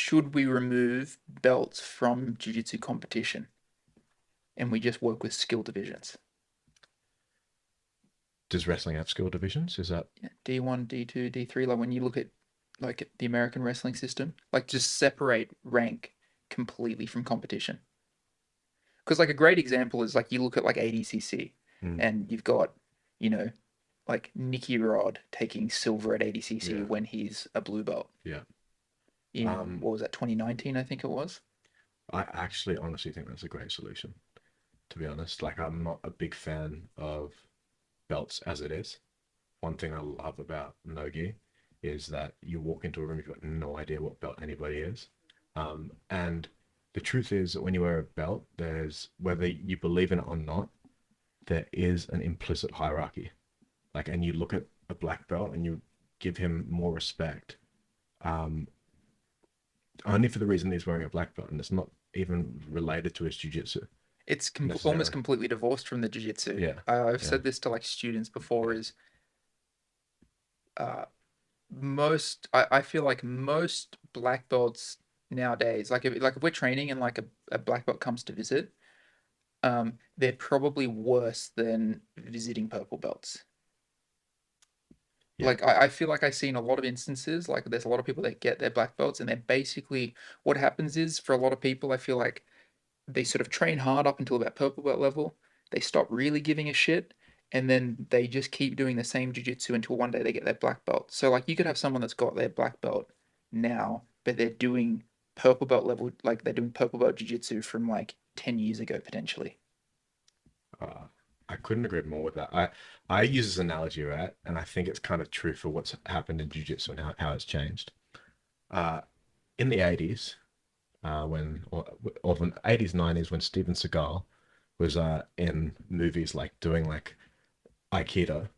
should we remove belts from jiu-jitsu competition and we just work with skill divisions? Does wrestling have skill divisions? Is that Yeah, D1, D2, D3. Like when you look at like the American wrestling system, like just separate rank completely from competition. Because like a great example is like you look at like ADCC mm, and you've got, you know, like Nicky Rod taking silver at ADCC yeah, when he's a blue belt yeah. in Um, what was that, 2019, I think it was. I actually honestly think that's a great solution, to be honest. Like I'm not a big fan of belts as it is. One thing I love about Nogi is that you walk into a room, you've got no idea what belt anybody is. And the truth is that when you wear a belt, there's whether you believe in it or not, there is an implicit hierarchy. Like, and you look at a black belt and you give him more respect, um, only for the reason he's wearing a black belt, and it's not even related to his jujitsu It's almost necessarily. completely divorced from the jiu-jitsu. Yeah, I've yeah, said this to like students before is uh, I feel like most black belts nowadays, like if we're training and like a black belt comes to visit, they're probably worse than visiting purple belts. yeah. Like I feel like I've seen a lot of instances, like there's a lot of people that get their black belts and they're basically what happens is for a lot of people, I feel like they sort of train hard up until about purple belt level. They stop really giving a shit, and then they just keep doing the same jujitsu until one day they get their black belt. So like you could have someone that's got their black belt now, but they're doing purple belt level, like they're doing purple belt jujitsu from like 10 years ago potentially. Uh, I couldn't agree more with that. I use this analogy, right? And I think it's kind of true for what's happened in jiu-jitsu and how it's changed. Uh, in the 80s, or the 80s, 90s, when Steven Seagal was in movies like doing like Aikido,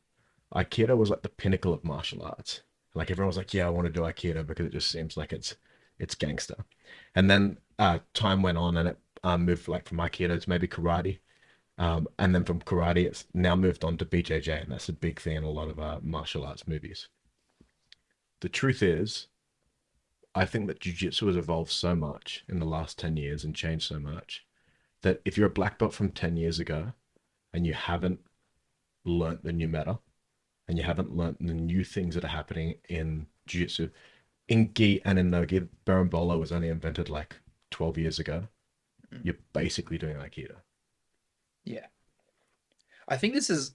Aikido was like the pinnacle of martial arts. Like everyone was like, yeah, I want to do Aikido because it just seems like it's gangster. And then time went on and it moved like from Aikido to maybe karate. And then from karate, it's now moved on to BJJ, and that's a big thing in a lot of martial arts movies. The truth is, I think that jiu-jitsu has evolved so much in the last 10 years and changed so much that if you're a black belt from 10 years ago and you haven't learnt the new meta and you haven't learnt the new things that are happening in jiu-jitsu, in gi and in no gi, berimbolo was only invented like 12 years ago. Mm. You're basically doing aikido. Yeah. I think this is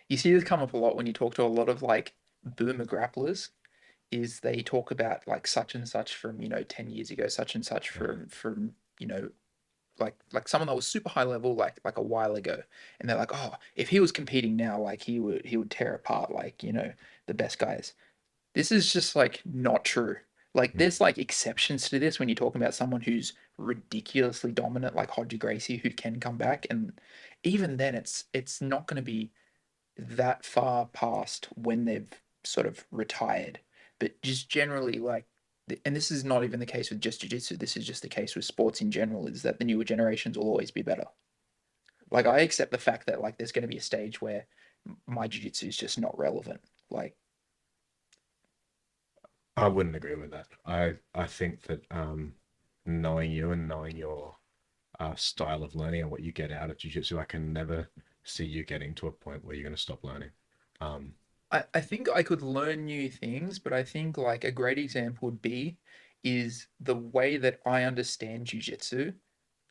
you see this come up a lot when you talk to a lot of like boomer grapplers is they talk about like such and such from 10 years ago, such and such Yeah. from like someone that was super high level like a while ago, and they're like, oh, if he was competing now, like he would tear apart like the best guys. This is just like not true. Like Mm. there's like exceptions to this when you're talking about someone who's ridiculously dominant like Hodger Gracie who can come back, and even then it's not going to be that far past when they've sort of retired. But just generally, like, and this is not even the case with just jiu-jitsu, this is just the case with sports in general, is that the newer generations will always be better. Like, Yeah. I accept the fact that, like, there's going to be a stage where my jiu-jitsu is just not relevant. Like, I wouldn't agree with that. I think that knowing you and knowing your style of learning and what you get out of jiu-jitsu, I can never see you getting to a point where you're going to stop learning. Um, I think I could learn new things, but I think, like, a great example would be is the way that I understand jiu-jitsu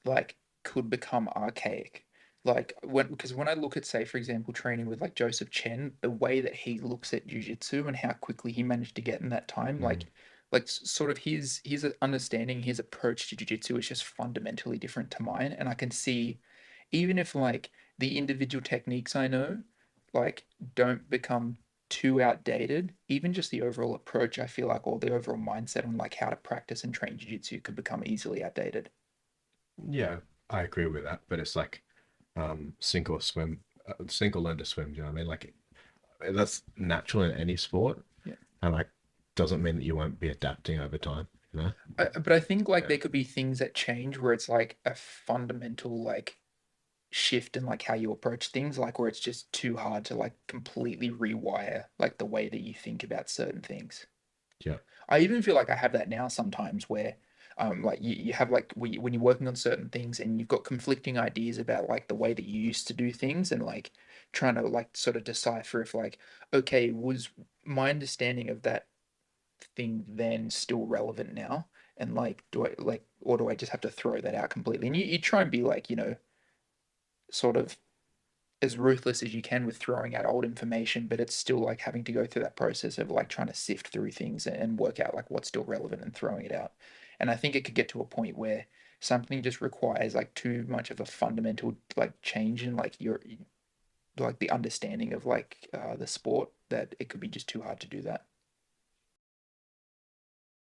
like could become archaic. Like when I look at, say, for example, training with like Joseph Chen, the way that he looks at jujitsu and how quickly he managed to get in that time, mm, like sort of his understanding, his approach to jujitsu is just fundamentally different to mine. And I can see, even if like the individual techniques I know, like don't become too outdated, even just the overall approach, I feel like, or the overall mindset on like how to practice and train jiu-jitsu could become easily outdated. yeah, I agree with that, but it's like sink or swim, sink or learn to swim. Do you know what I mean? Like that's natural in any sport, Yeah. and like doesn't mean that you won't be adapting over time. You know? But I think like Yeah. there could be things that change where it's like a fundamental like shift in like how you approach things, like where it's just too hard to like completely rewire like the way that you think about certain things. Yeah. I even feel like I have that now sometimes where like you have like when you're working on certain things and you've got conflicting ideas about like the way that you used to do things and like trying to like sort of decipher if like okay, was my understanding of that thing then still relevant now, and like do I like, or do I just have to throw that out completely? And you try and be like, sort of as ruthless as you can with throwing out old information, but it's still like having to go through that process of like trying to sift through things and work out like what's still relevant and throwing it out. And I think it could get to a point where something just requires like too much of a fundamental like change in like your like the understanding of like the sport, that it could be just too hard to do that.